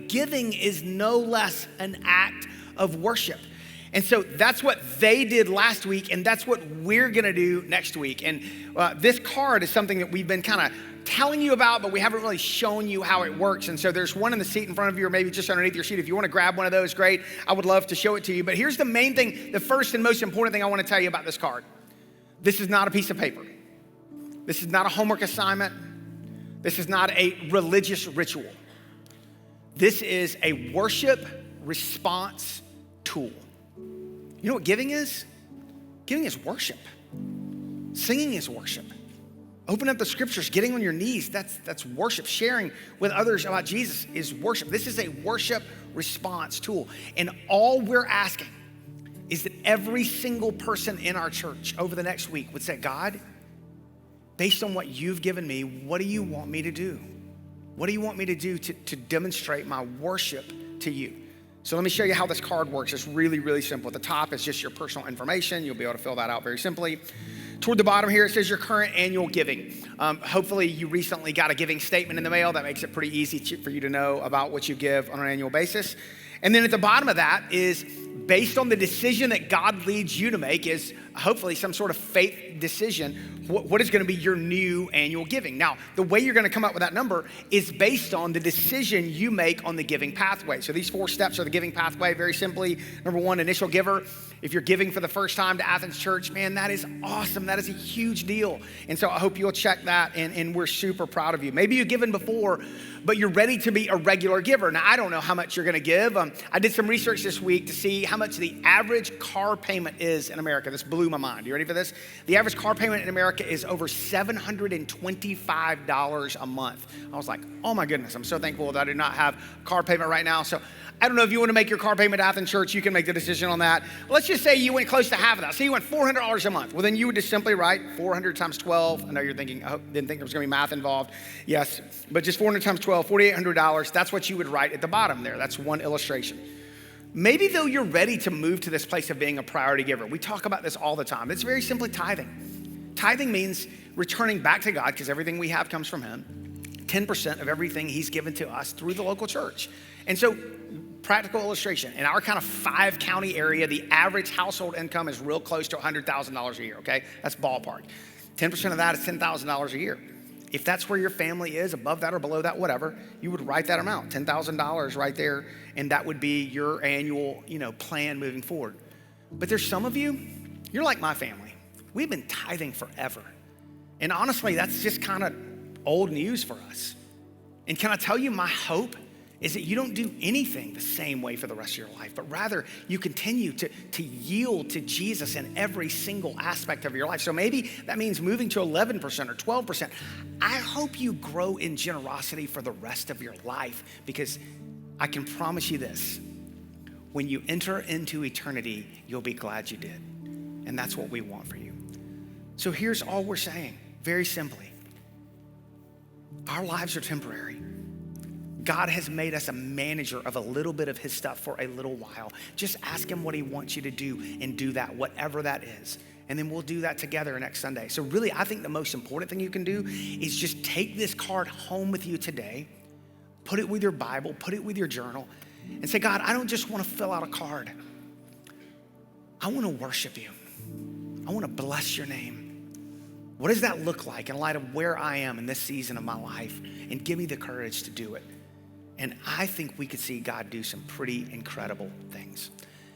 giving is no less an act of worship. And so that's what they did last week, and that's what we're gonna do next week. And this card is something that we've been kind of telling you about, but we haven't really shown you how it works. And so there's one in the seat in front of you, or maybe just underneath your seat. If you wanna grab one of those, great. I would love to show it to you. But here's the main thing, the first and most important thing I wanna tell you about this card. This is not a piece of paper. This is not a homework assignment. This is not a religious ritual. This is a worship response tool. You know what giving is? Giving is worship. Singing is worship. Open up the scriptures, getting on your knees, that's worship. Sharing with others about Jesus is worship. This is a worship response tool. And all we're asking is that every single person in our church over the next week would say, God, based on what you've given me, what do you want me to do? What do you want me to do to demonstrate my worship to you? So let me show you how this card works. It's really, really simple. At the top, it's just your personal information. You'll be able to fill that out very simply. Toward the bottom here, it says your current annual giving. Hopefully you recently got a giving statement in the mail. That makes it pretty easy for you to know about what you give on an annual basis. And then at the bottom of that is based on the decision that God leads you to make, is hopefully some sort of faith decision, what is gonna be your new annual giving. Now, the way you're gonna come up with that number is based on the decision you make on the giving pathway. So these 4 steps are the giving pathway, very simply. Number 1, initial giver. If you're giving for the first time to Athens Church, man, that is awesome. That is a huge deal. And so I hope you'll check that, and we're super proud of you. Maybe you've given before, but you're ready to be a regular giver. Now, I don't know how much you're gonna give. I did some research this week to see how much the average car payment is in America. This blew my mind. You ready for this? The average car payment in America is over $725 a month. I was like, oh my goodness, I'm so thankful that I do not have a car payment right now. So I don't know if you want to make your car payment at Athens Church, you can make the decision on that. Let's just say you went close to half of that. Say you went $400 a month. Well, then you would just simply write 400 times 12. I know you're thinking, I didn't think there was going to be math involved. Yes, but just 400 times 12, $4,800. That's what you would write at the bottom there. That's one illustration. Maybe though you're ready to move to this place of being a priority giver. We talk about this all the time. It's very simply tithing. Tithing means returning back to God, because everything we have comes from him, 10% of everything he's given to us through the local church. And so, practical illustration, in our kind of 5-county area, the average household income is real close to $100,000 a year, okay? That's ballpark. 10% of that is $10,000 a year. If that's where your family is, above that or below that, whatever, you would write that amount, $10,000 right there, and that would be your annual, plan moving forward. But there's some of you, you're like my family. We've been tithing forever. And honestly, that's just kind of old news for us. And can I tell you, my hope is that you don't do anything the same way for the rest of your life, but rather you continue to yield to Jesus in every single aspect of your life. So maybe that means moving to 11% or 12%. I hope you grow in generosity for the rest of your life, because I can promise you this: when you enter into eternity, you'll be glad you did. And that's what we want for you. So here's all we're saying, very simply. Our lives are temporary. God has made us a manager of a little bit of his stuff for a little while. Just ask him what he wants you to do and do that, whatever that is. And then we'll do that together next Sunday. So really, I think the most important thing you can do is just take this card home with you today, put it with your Bible, put it with your journal, and say, God, I don't just want to fill out a card. I want to worship you. I want to bless your name. What does that look like in light of where I am in this season of my life? And give me the courage to do it. And I think we could see God do some pretty incredible things.